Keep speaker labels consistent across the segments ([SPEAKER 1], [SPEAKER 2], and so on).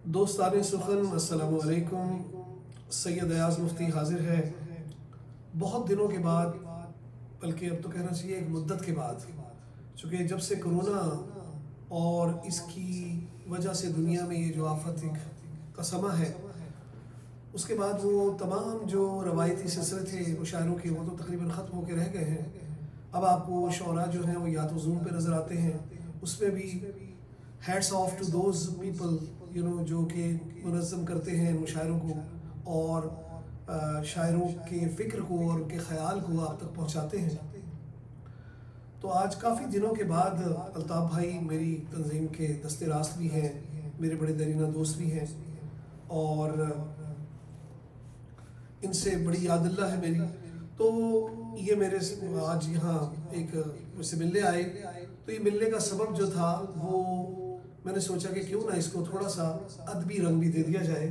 [SPEAKER 1] دوستان سخن السلام علیکم. سید ایاز مفتی حاضر ہے بہت دنوں کے بعد، بلکہ اب تو کہنا چاہیے ایک مدت کے بعد، چونکہ جب سے کرونا اور اس کی وجہ سے دنیا میں یہ جو آفت کا سما ہے، اس کے بعد وہ تمام جو روایتی سلسلے تھے مشاعروں کے وہ تو تقریباً ختم ہو کے رہ گئے ہیں. اب آپ کو شعراء جو ہیں وہ یا تو زوم پہ نظر آتے ہیں، اس میں بھی hats of two those people جو کہ منظم کرتے ہیں مشاعروں کو اور شاعروں کے فکر کو اور ان کے خیال کو آپ تک پہنچاتے ہیں. تو آج کافی دنوں کے بعد الطاف بھائی میری تنظیم کے دست راست بھی ہیں، میرے بڑے درینہ دوست بھی ہیں، اور ان سے بڑی یاد اللہ ہے میری. تو یہ میرے آج یہاں ایک مجھ سے ملنے آئے. تو یہ ملنے کا سبب جو تھا وہ میں نے سوچا کہ کیوں نہ اس کو تھوڑا سا ادبی رنگ بھی دے دیا جائے.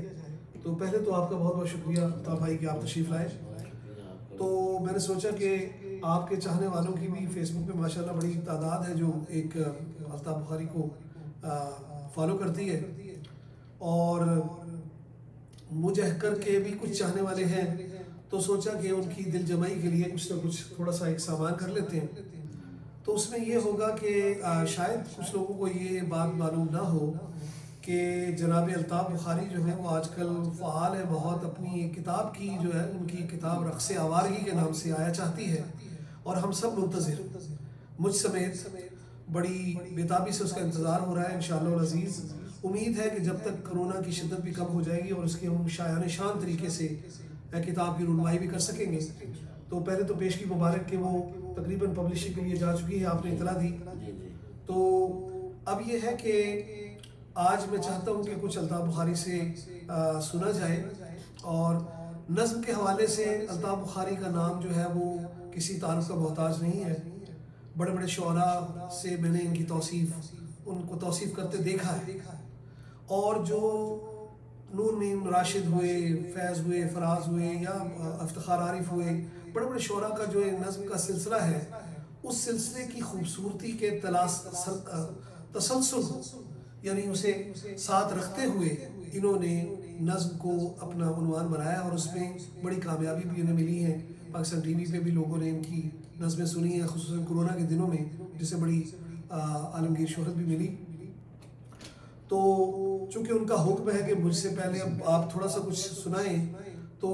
[SPEAKER 1] تو پہلے تو آپ کا بہت بہت شکریہ الطاف بھائی کہ آپ تشریف لائے. تو میں نے سوچا کہ آپ کے چاہنے والوں کی بھی فیس بک پہ ماشاءاللہ بڑی تعداد ہے جو ایک الطاف بخاری کو فالو کرتی ہے، اور مجھے کر کے بھی کچھ چاہنے والے ہیں. تو سوچا کہ ان کی دل جمعی کے لیے کچھ نہ کچھ تھوڑا سا ایک سامان کر لیتے ہیں. تو اس میں یہ ہوگا کہ شاید کچھ لوگوں کو یہ بات معلوم نہ ہو کہ جناب الطاف بخاری جو ہے وہ آج کل فعال ہے بہت. اپنی کتاب کی جو ہے ان کی کتاب رقص آوارگی کے نام سے آیا چاہتی ہے، اور ہم سب منتظر، مجھ سمیت بڑی بےتابی سے اس کا انتظار ہو رہا ہے. انشاءاللہ العزیز امید ہے کہ جب تک کرونا کی شدت بھی کم ہو جائے گی اور اس کے ہم شایان شان طریقے سے کتاب کی رونمائی بھی کر سکیں گے. تو پہلے تو پیش کی مبارک کہ وہ تقریباً پبلشنگ کے لیے جا چکی ہے، آپ نے اطلاع دی. تو اب یہ ہے کہ آج میں چاہتا ہوں کہ کچھ الطاف بخاری سے سنا جائے، اور نظم کے حوالے سے الطاف بخاری کا نام جو ہے وہ کسی تعارف کا محتاج نہیں ہے. بڑے بڑے شعراء سے میں نے ان کی ان کو توصیف کرتے دیکھا ہے، اور جو نون میم راشد ہوئے، فیض ہوئے، فراز ہوئے، یا افتخار عارف ہوئے، بڑے بڑے شعراء کا جو نظم کا سلسلہ ہے، اس سلسلے کی خوبصورتی کے تسلسل یعنی اسے ساتھ رکھتے ہوئے انہوں نے نظم کو اپنا عنوان بنایا، اور اس میں بڑی کامیابی بھی انہیں ملی ہے. پاکستان ٹی وی پہ بھی لوگوں نے ان کی نظمیں سنی ہیں، خصوصاً کرونا کے دنوں میں، جسے بڑی عالمگیر شہرت بھی ملی. تو چونکہ ان کا حکم ہے کہ مجھ سے پہلے اب آپ تھوڑا سا کچھ سنائیں، تو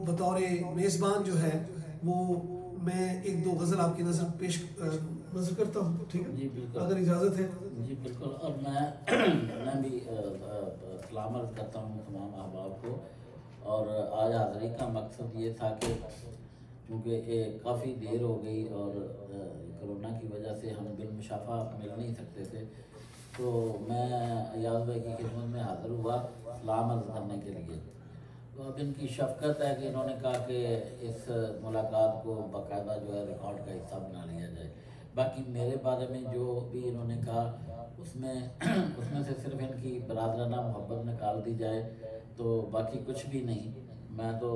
[SPEAKER 1] بطور میزبان جو ہے وہ میں ایک دو غزل آپ کی نظر کرتا ہوں. ٹھیک ہے
[SPEAKER 2] جی بالکل،
[SPEAKER 1] اگر اجازت ہے.
[SPEAKER 2] جی بالکل. اور میں بھی سلام عرض کرتا ہوں تمام احباب کو. اور آج حاضری کا مقصد یہ تھا کہ چونکہ کافی دیر ہو گئی اور کرونا کی وجہ سے ہم بالمشافہ مل نہیں سکتے تھے، تو میں ایاز بھائی کی خدمت میں حاضر ہوا سلام عرض کرنے کے لیے. تو اب ان کی شفقت ہے کہ انہوں نے کہا کہ اس ملاقات کو باقاعدہ جو ہے ریکارڈ کا حصہ بنا لیا جائے. باقی میرے بارے میں جو بھی انہوں نے کہا اس میں سے صرف ان کی برادرانہ محبت نکال دی جائے تو باقی کچھ بھی نہیں. میں تو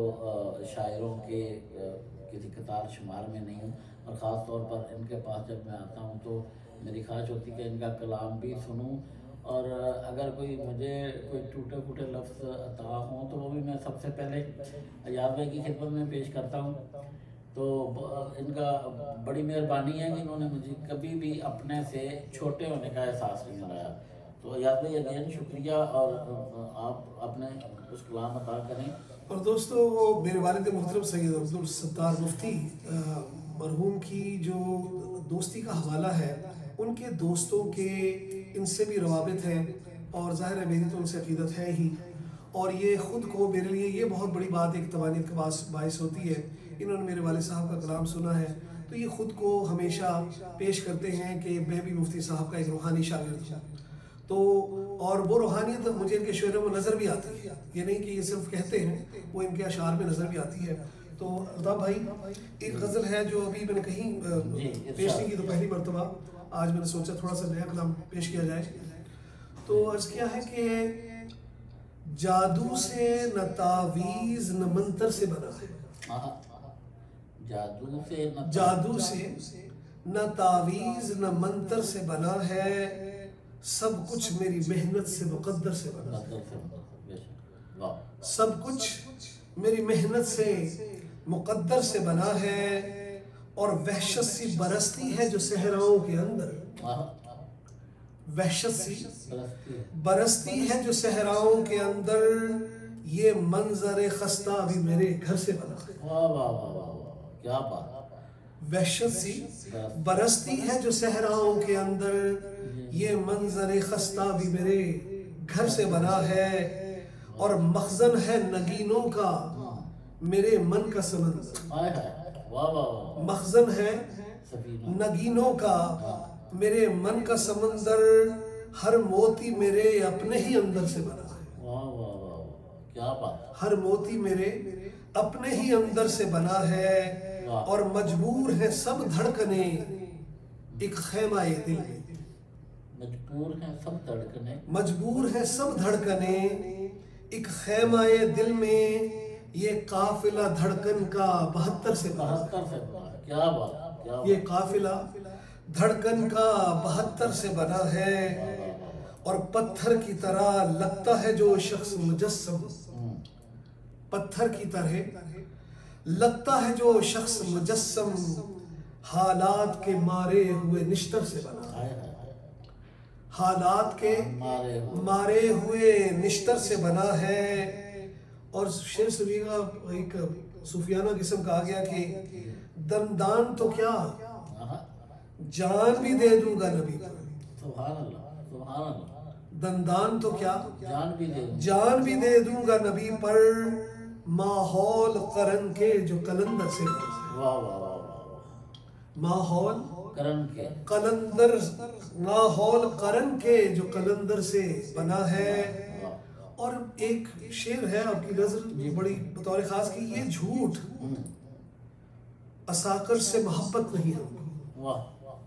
[SPEAKER 2] شاعروں کے کسی قطار شمار میں نہیں ہوں، اور خاص طور پر ان کے پاس جب میں آتا ہوں تو میری خواہش ہوتی کہ ان کا کلام بھی سنوں، اور اگر مجھے کوئی ٹوٹے پھوٹے لفظ عطا ہوں تو وہ بھی میں سب سے پہلے ایاز بھائی کی خدمت میں پیش کرتا ہوں. تو ان کا بڑی مہربانی ہے کہ انہوں نے مجھے کبھی بھی اپنے سے چھوٹے ہونے کا احساس نہیں دلایا. تو ایاز بھائی اگین شکریہ، اور آپ اپنے کچھ کلام عطا کریں.
[SPEAKER 1] اور دوستو، وہ میرے والد محترم سید عبدالستار مفتی مرحوم کی جو دوستی کا حوالہ ہے، ان کے دوستوں کے ان سے بھی روابط ہیں، اور ظاہر ہے میری تو ان سے عقیدت ہے ہی، اور یہ خود کو میرے لیے یہ بہت بڑی بات ایک توانیت کا باعث ہوتی ہے. انہوں نے میرے والد صاحب کا کلام سنا ہے تو یہ خود کو ہمیشہ پیش کرتے ہیں کہ میں بھی مفتی صاحب کا ایک روحانی شاگرد ہوں. تو اور وہ روحانیت مجھے ان کے شعروں میں نظر بھی آتی ہے، یہ نہیں کہ یہ صرف کہتے ہیں، وہ ان کے اشعار میں نظر بھی آتی ہے. تو الطاف بھائی ایک غزل ہے جو ابھی میں نے کہیں پیش نہیں کی، تو پہلی مرتبہ آج میں نے سوچا تھوڑا سا نیا کلام پیش کیا جائے. تو عرض کیا ہے کہ جادو سے نہ تعویذ نہ منتر سے بنا ہے، جادو سے نہ تعویذ نہ منتر سے بنا ہے، सब कुछ मेरी मेहनत से मुकद्दर से बना है। सब कुछ मेरी मेहनत से मुकद्दर से बना है और वहशत सी बरसती है जो सहराओं के अंदर, वहशत सी बरसती है जो सहराओं के अंदर, ये मंजर खस्ता भी मेरे घर से बना है।
[SPEAKER 2] वाह वाह वाह वाह वाह, क्या बात।
[SPEAKER 1] वहशत सी बरसती है जो सहराओं के अंदर, ये मंजर खस्ता भी मेरे घर से बना है और मखजन है नगीनों का मेरे मन का समंदर।
[SPEAKER 2] हाय हाय, वाह वाह वाह,
[SPEAKER 1] मखजन है
[SPEAKER 2] सफीना,
[SPEAKER 1] नगीनों का मेरे मन का समंदर, हर मोती मेरे अपने ही अंदर से बना है।
[SPEAKER 2] वाह वाह वाह वाह, क्या बात।
[SPEAKER 1] हर मोती मेरे अपने ही अंदर से बना है और मजबूर है सब धड़कने एक खैमाए दिल में।
[SPEAKER 2] मजबूर है सब धड़कने,
[SPEAKER 1] मजबूर है सब धड़कने एक खैमाए दिल में, ये काफिला धड़कन का 72 से बना है।
[SPEAKER 2] 72 से बना है, क्या बात, क्या
[SPEAKER 1] ये काफिला धड़कन का 72 से बना है और पत्थर की तरह लगता है जो शख्स मुजस्सम, पत्थर की तरह लगता है जो शख्स मुजस्सम, हालात के मारे हुए निश्तर से बना है।
[SPEAKER 2] हाय हाय हाय,
[SPEAKER 1] हालात के मारे हुए निश्तर से बना है। और शेर सुनिएगा, एक सूफियाना किस्म कहा गया कि दंदान तो क्या जान भी दे दूंगा नबी पर।
[SPEAKER 2] सुभान अल्लाह, सुभान अल्लाह।
[SPEAKER 1] दंदान तो क्या
[SPEAKER 2] जान भी दे
[SPEAKER 1] दूंगा नबी पर, माहौल करन के जो कलंदर से बना है।
[SPEAKER 2] वाह वाह वाह वाह,
[SPEAKER 1] माहौल
[SPEAKER 2] करन के
[SPEAKER 1] कलंदर, माहौल करन के जो कलंदर से बना है। और एक शेर है आपकी नजर बड़ी बतौर खास की, ये झूठ असाकर से मोहब्बत नहीं हमको।
[SPEAKER 2] वाह,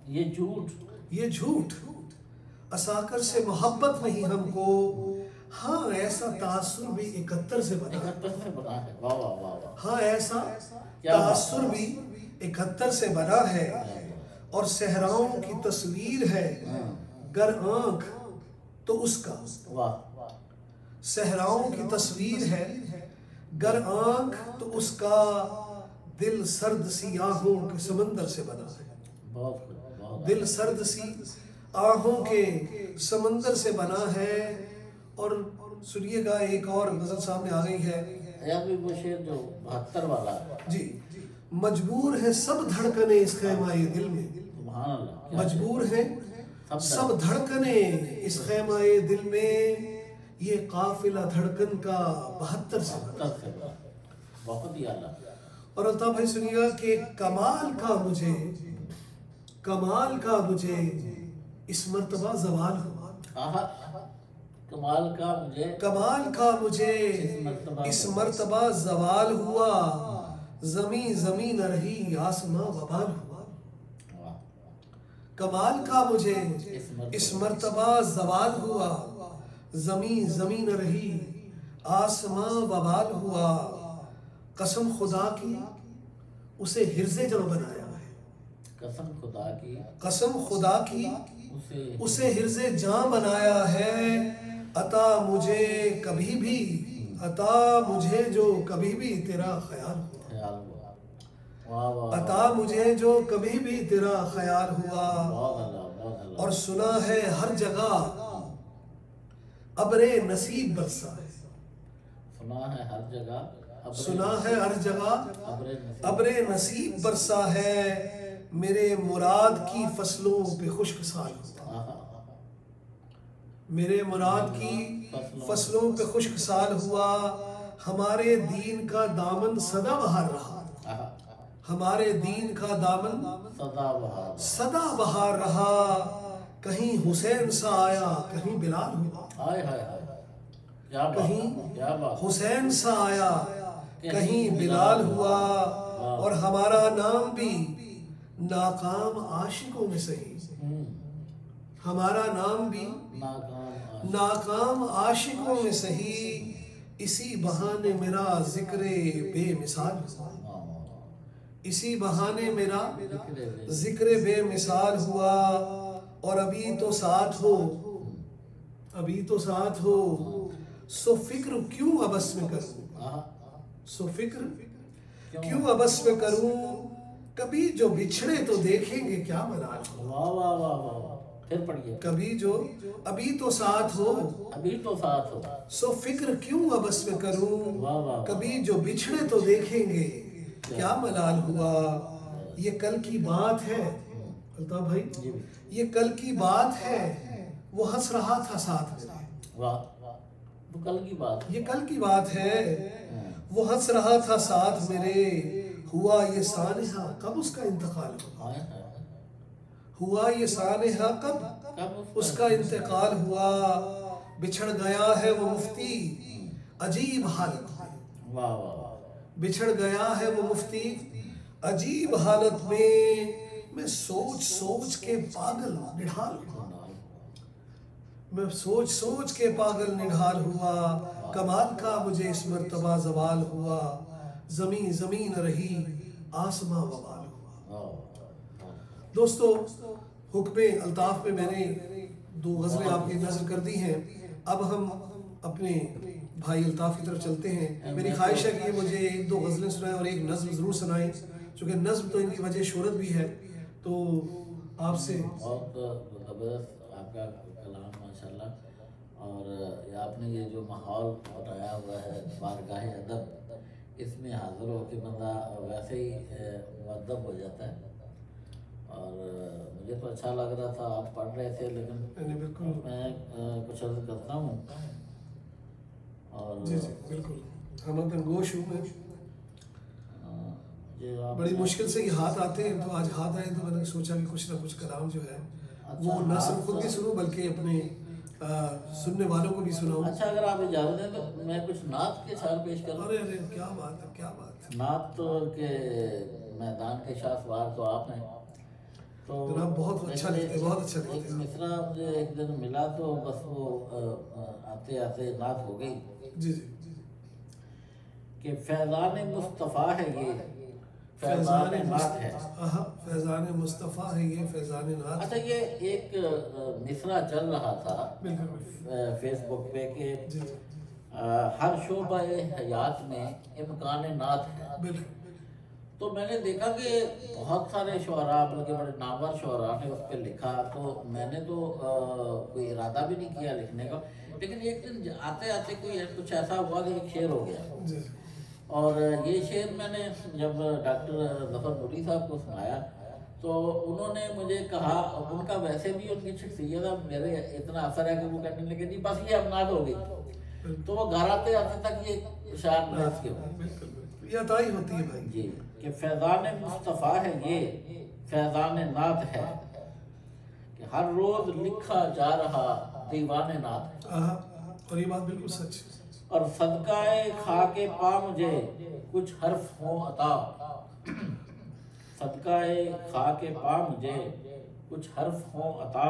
[SPEAKER 2] ये झूठ,
[SPEAKER 1] ये झूठ असाकर से मोहब्बत नहीं हमको, हाँ ऐसा तासुर भी 71 से बना है।
[SPEAKER 2] 71 से बना है, वाह वाह वाह वाह,
[SPEAKER 1] हाँ ऐसा तासुर भी 71 से बना है और सहराओं की तस्वीर है गर आंख तो उसका।
[SPEAKER 2] वाह,
[SPEAKER 1] सहराओं की तस्वीर है गर आंख तो उसका, दिल सर्द सी आहों के समंदर से बना है।
[SPEAKER 2] बहुत खूब, बहुत
[SPEAKER 1] दिल सर्द सी आहों के समंदर से बना है। और सुनिएगा एक और गजल सामने आ गई है,
[SPEAKER 2] या भी वो शेर जो 72 वाला है।
[SPEAKER 1] जी, मजबूर है सब धड़कने इस खैमाए दिल में।
[SPEAKER 2] सुभान अल्लाह,
[SPEAKER 1] मजबूर है सब धड़कने इस खैमाए दिल में, ये काफिला धड़कन का 72 से बना।
[SPEAKER 2] 72 से बना, बहुत ही आला।
[SPEAKER 1] और अल्ताफ भाई सुनिएगा कि कमाल का मुझे इस मर्तबा जवाल हुआ।
[SPEAKER 2] आहा, कमाल का मुझे
[SPEAKER 1] इस मर्तबा जवाल हुआ, जमी न रही आसमां वबाल हुआ। कमाल का मुझे इस मर्तबा जवाल हुआ, जमी न रही आसमां वबाल हुआ। कसम खुदा की उसे हिर्ज़े जां बनाया है।
[SPEAKER 2] कसम खुदा की
[SPEAKER 1] उसे हिर्ज़े जां बनाया है। अता मुझे जो कभी भी तेरा ख्याल हुआ। अता मुझे जो कभी भी तेरा ख्याल हुआ। और सुना है हर जगह अबरे नसीब बरसा है। सुना है हर जगह अबरे नसीब बरसा है। मेरे मुराद की फसलों पे खुश्क साल हुआ। मेरे मुराद की फसलों पे खुश्क साल हुआ। हमारे दीन का दामन सदा बहार रहा। हमारे दीन का दामन सदा बहार रहा। कहीं हुसैन सा आया, कहीं बिलाल हुआ। कहीं हुसैन सा आया, कहीं बिलाल हुआ। और हमारा नाम भी नाकाम आशिकों में सही। हमारा नाम भी नाकाम आशिकों में सही। इसी बहाने मेरा जिक्र बेमिसाल हुआ। इसी बहाने मेरा जिक्र बेमिसाल हुआ। और अभी तो साथ हो अभी तो साथ हो, सो फिक्र क्यों अबस में करूं, सो फिक्र क्यों अबस में करूं, कभी जो बिछड़े तो देखेंगे क्या मलाल हो।
[SPEAKER 2] वाह वाह वाह वाह, फिर पढ़िए।
[SPEAKER 1] कभी जो, अभी तो साथ हो,
[SPEAKER 2] अभी तो साथ हो,
[SPEAKER 1] सो फिक्र क्यों अबस में करूं,
[SPEAKER 2] वाह वाह,
[SPEAKER 1] कभी जो बिछड़े तो देखेंगे क्या मलाल हुआ। ये कल की बात है अल्ताफ भाई, ये कल की बात है, वो हंस रहा था साथ में।
[SPEAKER 2] वाह, वो कल की बात,
[SPEAKER 1] ये कल की बात है, वो हंस रहा था साथ मेरे, हुआ ये सानहा कब उसका इंतकाल हुआ, हुआ ये सानहा कब उसका इंतकाल हुआ। बिछड़ गया है वो मुफ्ती अजीब हालत में,
[SPEAKER 2] वाह वाह,
[SPEAKER 1] बिछड़ गया है वो मुफ्ती अजीब हालत में, मैं सोच सोच के पागल निढाल हुआ, मैं सोच सोच के पागल निढाल हुआ। कमाल का मुझे इस मर्तबा जवाल हुआ, जमीन जमीन रही आसमां वबाल हुआ। दोस्तों, हुक्मे अल्ताफ में मैंने 2 गज़लें आपकी नज़र कर दी हैं। अब हम अपने भाई अल्ताफ की तरफ चलते हैं। मेरी ख्वाहिश है कि मुझे 1-2 गज़लें सुनाएं और एक नज़्म ज़रूर सुनाएं, चूँकि नज़्म तो इनकी वजह शोहरत भी है। तो आपसे
[SPEAKER 2] बहुत ज़बरदस्त आपका कलाम माशाल्लाह, और आपने ये जो माहौल बनाया हुआ है बारगाह अदब, इसमें हाज़िर हो के बंदा वैसे ही मुअद्दब हो जाता है। और मुझे तो अच्छा लग रहा था आप पढ़ रहे थे, लेकिन
[SPEAKER 1] बिल्कुल
[SPEAKER 2] मैं कुछ अर्ज़ करता हूँ। और
[SPEAKER 1] जी जी बिल्कुल, हम गोश हूँ मैं, बड़ी मुश्किल से ये हाथ आते हैं, तो आज हाथ आए तो मैंने सोचा कि कुछ ना कुछ कलाम जो है वो न सिर्फ खुद भी सुनूं बल्कि अपने सुनने वालों को भी सुनाऊं।
[SPEAKER 2] अच्छा, अगर आप इजाज़त दें तो मैं कुछ नात के शार पेश करूं।
[SPEAKER 1] अरे अरे क्या बात है, क्या बात है।
[SPEAKER 2] नात तो के मैदान के शासवार तो आप हैं, तो
[SPEAKER 1] जनाब बहुत अच्छा लिखते, बहुत अच्छा
[SPEAKER 2] एक
[SPEAKER 1] लिखते हैं।
[SPEAKER 2] मिसरा मुझे एक दिन मिला तो बस वो आते आते नात हो गई
[SPEAKER 1] जी जी,
[SPEAKER 2] कि फैज़ान मुस्तफ़ा है ये, फैज़ान नात है।
[SPEAKER 1] फैज़ान मुस्तफ़ा है ये, फैज़ान नात।
[SPEAKER 2] अच्छा, ये एक मिसरा चल रहा था
[SPEAKER 1] बिल्कुल
[SPEAKER 2] फेसबुक पे कि
[SPEAKER 1] जी
[SPEAKER 2] हर शोबा हयात में इम्कान नात है।
[SPEAKER 1] बिल्कुल,
[SPEAKER 2] तो मैंने देखा कि बहुत सारे शुअरा, बल्कि बड़े नामवर शुअरा ने उस पर लिखा, तो मैंने तो कोई इरादा भी नहीं किया लिखने का, लेकिन एक दिन आते आते कोई कुछ ऐसा हुआ कि एक शेर हो गया।
[SPEAKER 1] जी
[SPEAKER 2] और ये शेर मैंने जब डॉक्टर ज़फ़र नूरी साहब को सुनाया तो उन्होंने मुझे कहा, उनका वैसे भी उनकी शख्सियत मेरे इतना असर है कि वो कहने लगे जी बस ये अब नात हो गई। तो वो घर आते आते तक ये शार नात के हो।
[SPEAKER 1] बिल्कुल, ये अताई होती है भाई
[SPEAKER 2] जी, कि फैज़ान मुस्तफ़ा है ये, फैज़ान नात है, कि हर रोज़ लिखा जा रहा दीवान नात है।
[SPEAKER 1] और ये बात बिल्कुल सच है।
[SPEAKER 2] और सदकाए खाके पा मुझे कुछ हर्फ हो अता, सदकाए खाके पा मुझे कुछ हर्फ हो अता,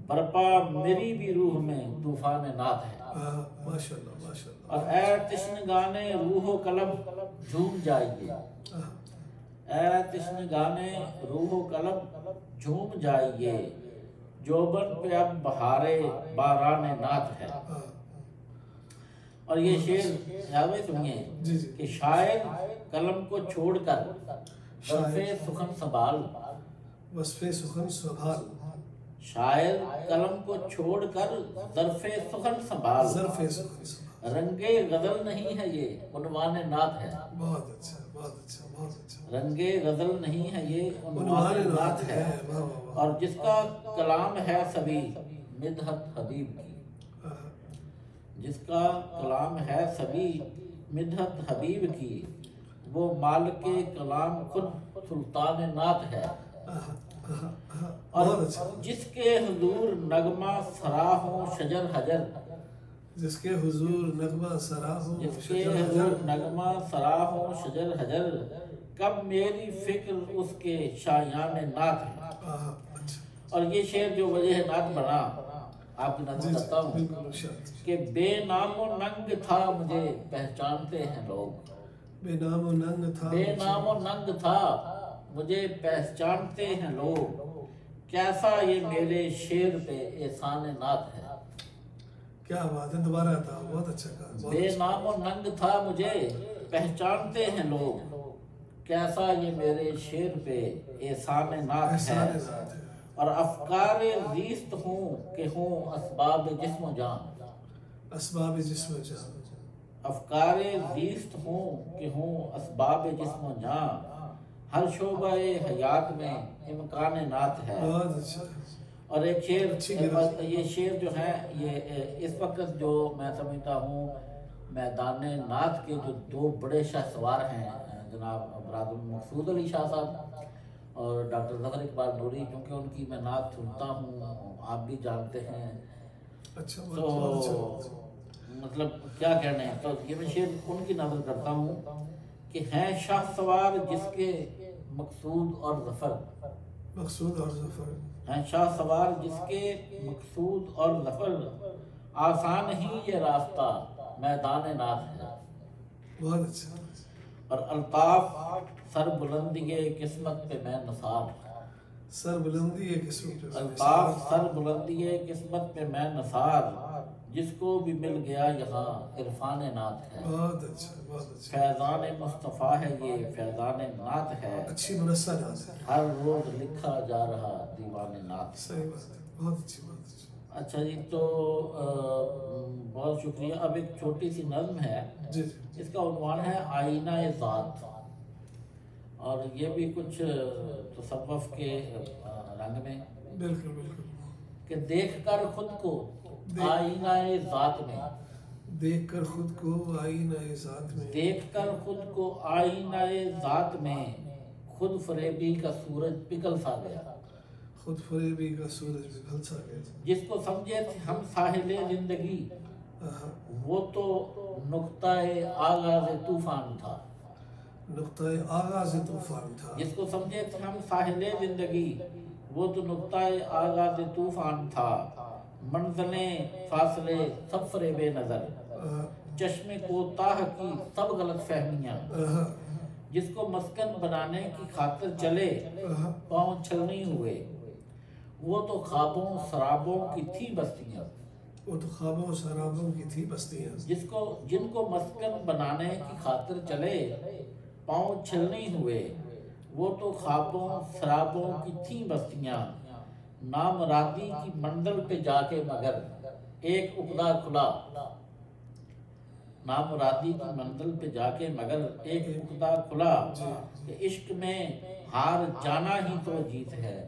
[SPEAKER 2] बरपा मेरी भी रूह में तूफान नात है।
[SPEAKER 1] माशाल्लाह माशाल्लाह।
[SPEAKER 2] और ऐ तिश्न गाने रूहो कलम झूम जाइए, ऐ तिश्न गाने रूहो कलम झूम जाइए, जोबन पे अब बहारे बारान नात है। और ये शेर याद सुनिए कि शायद कलम को छोड़कर वस्फ़े सुखन संभाल,
[SPEAKER 1] वस्फ़े सुखन संभाल,
[SPEAKER 2] शायद कलम को छोड़कर ज़र्फ़े सुखन संभाल,
[SPEAKER 1] ज़र्फ़े सुखन संभाल,
[SPEAKER 2] रंगे गज़ल नहीं है ये उन्वान नात है।
[SPEAKER 1] बहुत अच्छा बहुत अच्छा बहुत अच्छा।
[SPEAKER 2] रंगे गज़ल नहीं है ये
[SPEAKER 1] उन्वान नात है।
[SPEAKER 2] और जिसका कलाम है सभी मिदहत हबीब की, जिसका कलाम है सभी मिदहत हबीब की, वो मालिके कलाम खुद सुल्तान नात है। और जिसके हुजूर नगमा सरा हो शजर हजर,
[SPEAKER 1] जिसके हुजूर नगमा सरा हो,
[SPEAKER 2] जिसके हुजूर नगमा सरा हो शजर हजर, कब मेरी फिक्र उसके शायान नात है। और ये शेर जो वजह नात बना आपकी नज़र करता हूँ कि बेनामो नंग था मुझे पहचानते हैं लोग,
[SPEAKER 1] बेनामो नंग था,
[SPEAKER 2] बेनामो नंग था मुझे पहचानते हैं लोग, कैसा ये मेरे शेर पे एहसान नात है।
[SPEAKER 1] क्या बात है, दोबारा था, बहुत अच्छा कहा, बहुत अच्छा।
[SPEAKER 2] बेनाम और नंग था मुझे पहचानते हैं लोग, कैसा ये मेरे शेर पे एहसान नात
[SPEAKER 1] एहसान
[SPEAKER 2] है।
[SPEAKER 1] नात है।
[SPEAKER 2] और अफकार ज़ीस्त हूँ कि हूँ असबाब जिस्म जान,
[SPEAKER 1] असबाब जिस्म जान,
[SPEAKER 2] अफकार ज़ीस्त हूँ कि हूँ असबाब जिस्म जान, हर शोबे हयात में इम्कान नात है।
[SPEAKER 1] बहुत अच्छा।
[SPEAKER 2] और एक शेर,
[SPEAKER 1] अच्छी गिरफ्त।
[SPEAKER 2] ये शेर जो है ये इस वक्त जो मैं समझता हूँ मैदान नात के जो दो बड़े शाहसवार हैं, जनाब बरादर मकसूद अली शाह साहब और डॉक्टर ज़फ़र इकबाल नूरी, क्योंकि उनकी मैं नात सुनता हूँ, आप भी जानते हैं।
[SPEAKER 1] अच्छा,
[SPEAKER 2] तो
[SPEAKER 1] बहुत अच्छा।
[SPEAKER 2] मतलब क्या कहने हैं, तो ये मैं शेर उनकी नज़र करता हूँ कि हैं शाहसवार जिसके मकसूद और ज़फ़र,
[SPEAKER 1] मकसूद और ज़फ़र,
[SPEAKER 2] हैं शाह सवार जिसके मकसूद और ज़फ़र, आसान ही ये रास्ता मैदान नात है।
[SPEAKER 1] बहुत अच्छा।
[SPEAKER 2] और अल्ताफ सर बुलंदी किस्मत पे मैं नसार,
[SPEAKER 1] सर बुलंदी है किस्मत पे,
[SPEAKER 2] अल्ताफ सर बुलंदी किस्मत पे मैं नसार, जिसको भी मिल गया यहाँ इरफान नात है।
[SPEAKER 1] बहुत अच्छा, बहुत अच्छा।
[SPEAKER 2] फैज़ान मुस्तफ़ा है ये फैज़ान नात है,
[SPEAKER 1] अच्छी मुनस्सा नात है।
[SPEAKER 2] हर रोज़ लिखा जा रहा दीवान नात।
[SPEAKER 1] सही बात है, बहुत अच्छी, बहुत अच्छी।
[SPEAKER 2] अच्छा जी, तो बहुत शुक्रिया। अब एक छोटी सी नज़्म है,
[SPEAKER 1] जी जी।
[SPEAKER 2] इसका उन्वान है आईना ए ज़ात, और ये भी कुछ तसव्वुफ़ के रंग में,
[SPEAKER 1] बिल्कुल बिल्कुल।
[SPEAKER 2] कि देख कर खुद को आईना ए ज़ात में,
[SPEAKER 1] देख कर खुद को आईना ए ज़ात में,
[SPEAKER 2] देख कर खुद को आईना ए ज़ात में, खुद फरेबी का सूरज पिघल सा गया,
[SPEAKER 1] खुद फरेबी का सूरज पिघल सा गया।
[SPEAKER 2] जिसको समझे थे हम साहिल जिंदगी,
[SPEAKER 1] आहा,
[SPEAKER 2] वो तो नुक्ता-ए आगाज़ तूफान था,
[SPEAKER 1] नुक्ता आगाज़ तूफान था।
[SPEAKER 2] जिसको समझे थे हम साहिल जिंदगी, वो तो नुक्ता-ए आगाज़ तूफान था, मंज़िलें फासले सब फरेबे नज़र,
[SPEAKER 1] आहा,
[SPEAKER 2] चश्मे कोताह की सब गलत फहमियाँ,
[SPEAKER 1] आहा,
[SPEAKER 2] जिसको मस्कन बनाने की खातिर चले
[SPEAKER 1] आहा,
[SPEAKER 2] पाँव छलनी हुए, वो तो ख्वाबों शराबों की थी बस्तियाँ,
[SPEAKER 1] वो तो ख्वाबों शराबों की थी बस्तियाँ,
[SPEAKER 2] जिनको मस्कन बनाने की खातिर चले पाँव छलनी हुए, वो तो ख्वाबों शराबों की थी बस्तियाँ, नामरादी की मंजिल पे जाके मगर एक उकदा खुला, नामुरादी की मंजिल पे जाके मगर एक उकदा खुला, कि इश्क में हार जाना ही तो जीत है,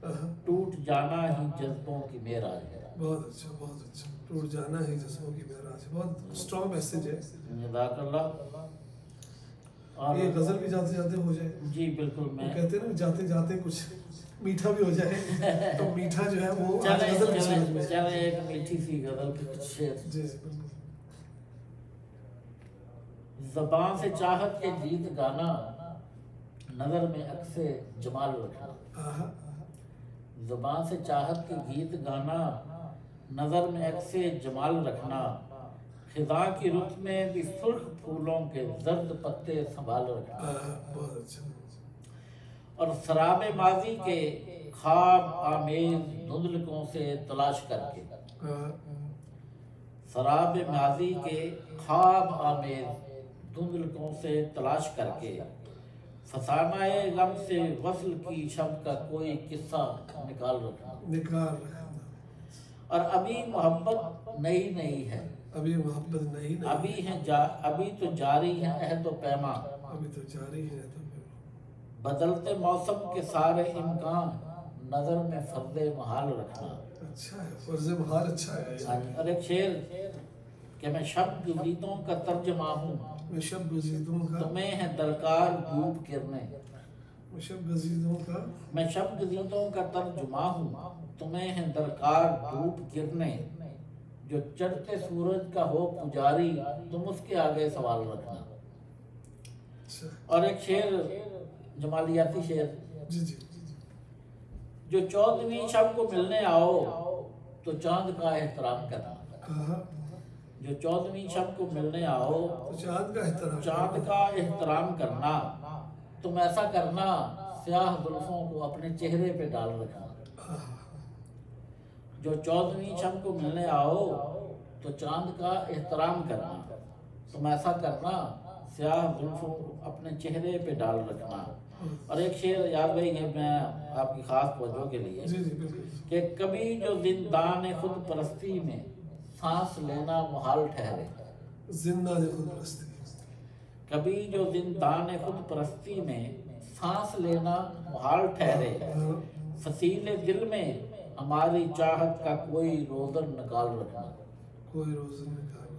[SPEAKER 1] आहा,
[SPEAKER 2] टूट जाना ही जज्बों की मेराज है।
[SPEAKER 1] बहुत अच्छा, बहुत अच्छा। टूट जाना ही जिस्मों की मेराज है, बहुत स्ट्रॉन्ग मैसेज है।
[SPEAKER 2] जज़ाकल्लाह। और
[SPEAKER 1] ये गजल भी जाते जाते हो जाए,
[SPEAKER 2] जी बिल्कुल,
[SPEAKER 1] वो
[SPEAKER 2] मैं
[SPEAKER 1] कहते हैं ना जाते जाते कुछ मीठा भी हो जाए, तो मीठा जो है वो आज
[SPEAKER 2] चले
[SPEAKER 1] गजल की सूरत में।
[SPEAKER 2] चले एक मीठी सी गजल के कुछ शेर।
[SPEAKER 1] जी जी बिल्कुल।
[SPEAKER 2] ज़बान से चाहत के गीत गाना, नज़र में अक्से जमाल रखना,
[SPEAKER 1] आहा,
[SPEAKER 2] ज़बान से चाहत के गीत गाना, नज़र में अक्से जमाल रखना, खिज़ां की रुत में भी सुर्ख फूलों के जर्द पत्ते संभाल रखना,
[SPEAKER 1] आहा, बहुत अच्छा।
[SPEAKER 2] और शराब माजी के ख्वाब आमेज धुंधलकों से तलाश करके,
[SPEAKER 1] आहा,
[SPEAKER 2] शराब माजी के ख्वाब आमेज धुंधलकों से तलाश करके, फसानाए गम से वस्ल की शब का कोई किस्सा निकाल रखना,
[SPEAKER 1] निकाल रखना।
[SPEAKER 2] और अभी मोहब्बत नई नई है,
[SPEAKER 1] अभी मोहब्बत नहीं
[SPEAKER 2] अभी तो जारी है अहद व पैमा,
[SPEAKER 1] अभी तो जारी है, तो फिर
[SPEAKER 2] बदलते मौसम के सारे इम्कान, नज़र में फर्दे महाल रखना।
[SPEAKER 1] अच्छा है, फर्ज बहार अच्छा है।
[SPEAKER 2] और एक शेर कि मैं शब गुज़ीदों का तर्जमा हूँ,
[SPEAKER 1] मैं शब गजीदों का,
[SPEAKER 2] तुम्हें है दरकार धूप किरणें,
[SPEAKER 1] मैं शब गजीदों का,
[SPEAKER 2] मैं शब गजीदों का तर्जुमा हूँ, तुम्हें है दरकार धूप किरणें, जो चढ़ते सूरज का हो पुजारी, तुम उसके आगे सवाल रखना।
[SPEAKER 1] अच्छा,
[SPEAKER 2] और एक शेर जमालियाती शेर,
[SPEAKER 1] जी जी,
[SPEAKER 2] जो 14वीं शब को मिलने आओ तो चांद का एहतराम करना,
[SPEAKER 1] आहा,
[SPEAKER 2] जो 14वीं शब को मिलने आओ
[SPEAKER 1] तो चाँद का एहतराम,
[SPEAKER 2] चांद का एहतराम करना, तुम ऐसा करना स्याह जुल्फों को अपने चेहरे पे डाल रखना, جو 14ویں شب کو ملنے آؤ تو چاند کا احترام کرنا، تم ایسا کرنا سیاہ زلفوں اپنے چہرے پہ ڈال رکھنا۔ اور ایک شعر یاد بھائی ہے میں آپ کی خاص توجہ کے لیے، کہ کبھی جو زندان خود پرستی میں سانس لینا محال ٹھہرے،
[SPEAKER 1] زندان خود پرستی،
[SPEAKER 2] کبھی جو زندان خود پرستی میں سانس لینا محال ٹھہرے، فصیل دل میں ہماری چاہت کا کوئی روزن نکال رکھنا،
[SPEAKER 1] کوئی روزن نکال،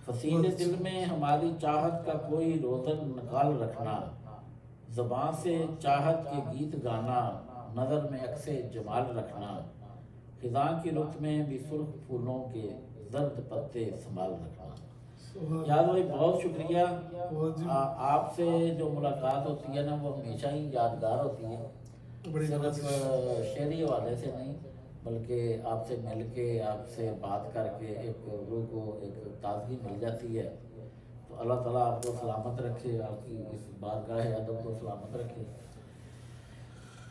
[SPEAKER 2] فصیل دل میں ہماری چاہت کا کوئی روزن نکال رکھنا، زبان سے چاہت کے گیت گانا، نظر میں عکس جمال رکھنا، خزاں کی رت میں بھی سرخ پھولوں کے زرد پتے سنبھال رکھنا۔ یار بھائی بہت شکریہ، آپ سے جو ملاقات ہوتی ہے نا وہ ہمیشہ ہی یادگار ہوتی ہے، صرف شعری حوالے سے نہیں بلکہ آپ سے مل کے، آپ سے بات کر کے ایک روح کو ایک تازگی مل جاتی ہے۔ تو اللہ تعالیٰ آپ کو سلامت رکھے، آپ کی اس بارگاہ ادب کو سلامت رکھے،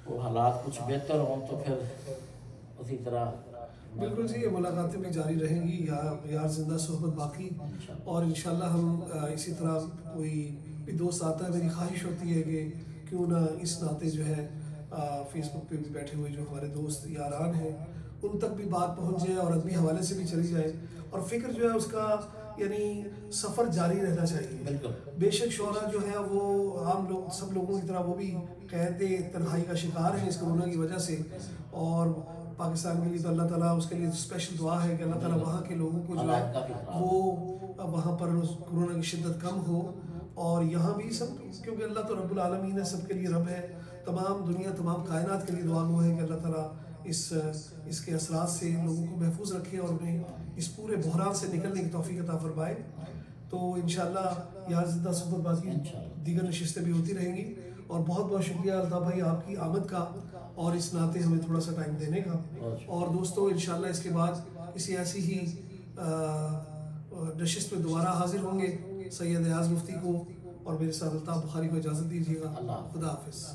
[SPEAKER 2] وہ حالات کچھ بہتر ہوں تو پھر اسی طرح
[SPEAKER 1] بالکل جی، یہ ملاقاتیں بھی جاری رہیں گی، یار زندہ صحبت باقی، اور انشاءاللہ ہم اسی طرح کوئی بھی دوست آتا ہے، میری خواہش ہوتی ہے کہ کیوں نہ اس ناطے جو ہے فیس بک پہ بھی بیٹھے ہوئے جو ہمارے دوست یاران ہیں ان تک بھی بات پہنچ جائے اور ادبی حوالے سے بھی چلی جائے، اور فکر جو ہے اس کا یعنی سفر جاری رہنا چاہیے۔ بے شک شعراء جو ہے وہ عام لوگ، سب لوگوں کی طرح وہ بھی قید تنہائی کا شکار ہیں اس کرونا کی وجہ سے، اور پاکستان کے لیے تو اللہ تعالیٰ اس کے لیے اسپیشل دعا ہے کہ اللہ تعالیٰ وہاں کے لوگوں کو جو ہے وہ وہاں پر کرونا کی شدت کم ہو، اور یہاں بھی سب، کیونکہ اللہ تو رب العالمین ہے، سب کے لیے رب ہے، تمام دنیا تمام کائنات کے لیے دعا گو ہے کہ اللہ تعالیٰ اس کے اثرات سے لوگوں کو محفوظ رکھے اور انہیں اس پورے بحران سے نکلنے کی توفیق عطا فرمائے۔ تو انشاءاللہ یار زندہ صحبت باقی دیگر نشستیں بھی ہوتی رہیں گی، اور بہت بہت شکریہ الطاف بھائی آپ کی آمد کا اور اس ناطے ہمیں تھوڑا سا ٹائم دینے کا۔ اور دوستوں انشاءاللہ اس کے بعد کسی ایسی ہی نشست میں دوبارہ حاضر ہوں گے۔ سید ایاز مفتی کو اور میرے ساتھ الطاف بخاری کو اجازت دیجیے گا، خدا حافظ۔